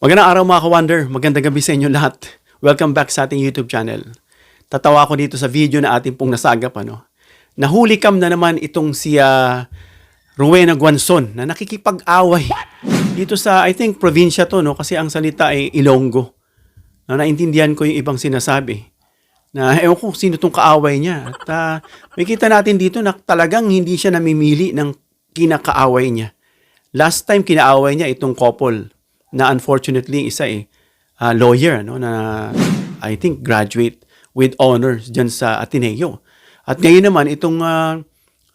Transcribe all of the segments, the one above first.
Magandang araw mga ka-wonder, magandang gabi sa inyo lahat. Welcome back sa ating YouTube channel. Tatawa ko dito sa video na ating pong nasagap. Nahuli cam na naman itong si Rowena Guanzon na nakikipag-away dito sa, I think, probinsya to, no? Kasi ang salita ay Ilonggo. Naintindihan ko yung ibang sinasabi. Ewan ko sino itong kaaway niya. At may kita natin dito na talagang hindi siya namimili ng kinakaaway niya. Last time kinaaway niya itong couple na unfortunately isa lawyer, no, na I think graduate with honors dyan sa Ateneo. At ngayon naman itong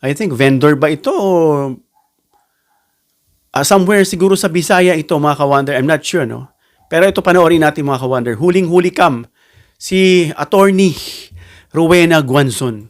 I think vendor ba ito o somewhere siguro sa Bisaya ito mga ka-wonder, I'm not sure, no. Pero ito panoorin natin mga ka-wonder. Huling-huli cam si Attorney Rowena Guanzon.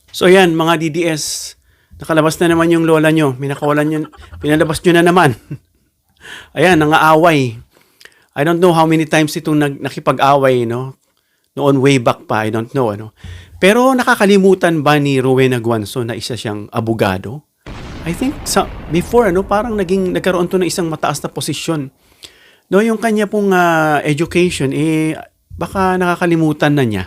So yan, mga DDS, nakalabas na naman yung lola nyo. Pinalabas nyo na naman. Ayan, nangaaway. I don't know how many times itong nakipag-away, no? Noon way back pa, I don't know, ano. Pero nakakalimutan ba ni Rowena Guanzon na isa siyang abogado? I think before, parang nagkaroon to ng isang mataas na posisyon. No, yung kanya pong education, baka nakakalimutan na niya.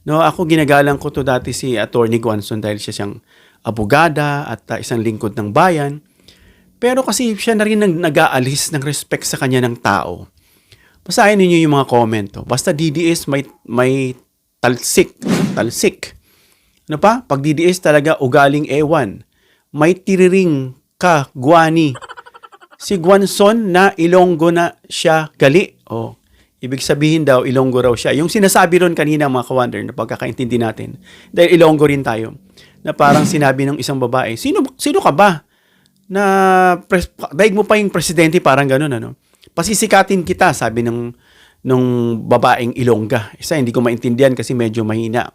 No, ako ginagalang ko to dati si Attorney Guanzon dahil siya siyang abogada at isang lingkod ng bayan. Pero kasi siya na rin nag-aalis ng respect sa kanya ng tao. Basahin niyo yung mga comment. Basta DDS may talsik. Ano pa? Pag DDS talaga ugaling ewan. May tiriring ka, guwani. Si Guanzon na Ilonggo na siya gali. Ibig sabihin daw, Ilonggo raw siya. Yung sinasabi ron kanina mga ka-wonder na pagkakaintindi natin, dahil Ilonggo rin tayo, na parang sinabi ng isang babae, sino ka ba? Na daig mo pa yung presidente, parang gano'n, ano? Pasisikatin kita, sabi nung babaeng Ilongga. Isa, hindi ko maintindihan kasi medyo mahina.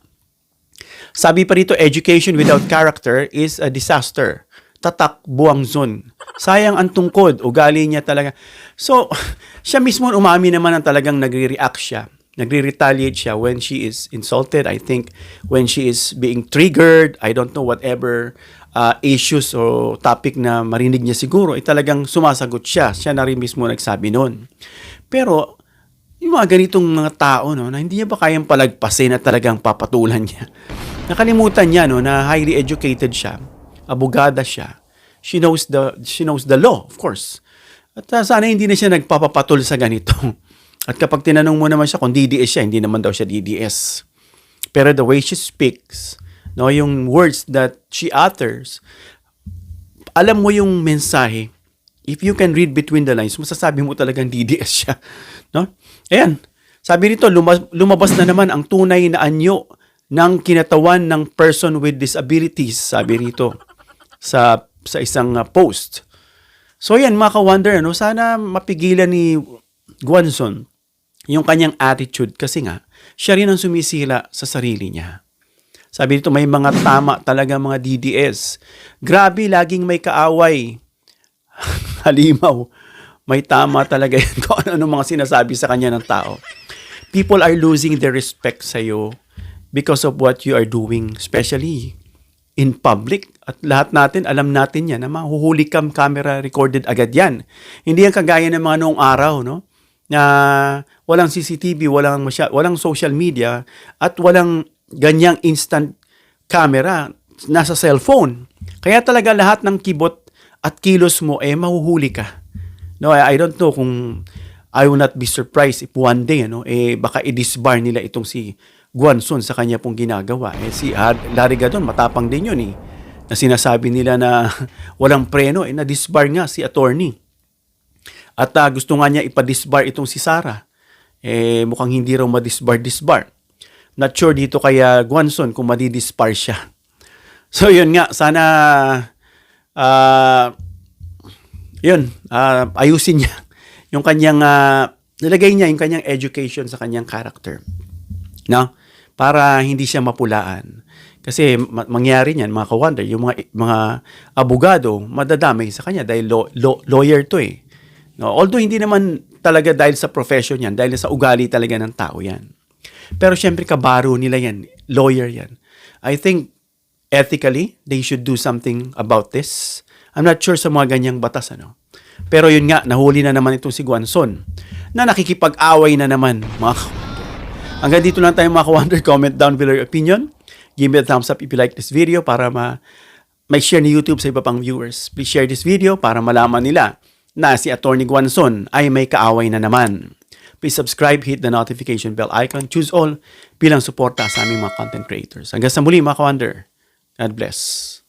Sabi pa rito, education without character is a disaster. Tatak buwang zon. Sayang ang tungkod, ugali niya talaga. So, siya mismo umamin naman ang talagang nagre-react siya. Nagre-retaliate siya when she is insulted. I think when she is being triggered, I don't know, whatever issues o topic na marinig niya siguro, talagang sumasagot siya. Siya na rin mismo nagsabi nun. Pero, yung mga ganitong mga tao, no, na hindi niya ba kayang palagpasin at talagang papatulan niya. Nakalimutan niya, no, na highly educated siya. Abogada siya. She knows the law, of course. At sana hindi na siya nagpapapatul sa ganito. At kapag tinanong mo naman siya kung DDS siya, hindi naman daw siya DDS. Pero the way she speaks, no, yung words that she utters, alam mo yung mensahe. If you can read between the lines, masasabi mo talagang DDS siya. No? Ayan. Sabi rito, lumabas na naman ang tunay na anyo ng kinatawan ng person with disabilities, sabi rito sa isang post. So yan mga ka-wonder, sana mapigilan ni Guanzon yung kanyang attitude kasi nga siya rin ang sumisila sa sarili niya. Sabi dito, may mga tama talaga mga DDS. Grabe, laging may kaaway. Halimaw. May tama talaga yan kung ano mga sinasabi sa kanya ng tao. People are losing their respect sa iyo because of what you are doing, especially in public. At lahat natin, alam natin yan, na mahuhuli camera recorded agad yan. Hindi yan kagaya ng mga noong araw, no? Na walang CCTV, walang social media, at walang ganyang instant camera, nasa cellphone. Kaya talaga lahat ng kibot at kilos mo, mahuhuli ka. No, I don't know kung I will not be surprised if one day, baka i-disbar nila itong si Guanzon sa kanya pong ginagawa. Si Larry Gadon, matapang din yun na sinasabi nila na walang preno, na-disbar nga si attorney. At gusto nga niya ipa-disbar itong si Sara. Mukhang hindi raw ma-disbar. Not sure dito kaya Guanzon kung madi-disbar siya. So yun nga, sana ayusin niya yung kanyang nilagay niya yung kanyang education sa kanyang character. No? Para hindi siya mapulaan. Kasi mangyari niyan, mga ka-wonder, yung mga abogado, madadamay sa kanya dahil lawyer to eh. No, although hindi naman talaga dahil sa profession yan, dahil sa ugali talaga ng tao yan. Pero syempre kabaro nila yan, lawyer yan. I think ethically, they should do something about this. I'm not sure sa mga ganyang batas, ano. Pero yun nga, nahuli na naman itong si Guanzon na nakikipag-away na naman, mga ka-wonder. Hanggang dito lang tayo mga ka-wonder. Comment down below your opinion. Give me a thumbs up if you like this video para may share ni YouTube sa iba pang viewers. Please share this video para malaman nila na si Attorney Guanzon ay may kaaway na naman. Please subscribe, hit the notification bell icon, choose all bilang suporta sa aming mga content creators. Hanggang sa muli mga ka-wonder. God bless.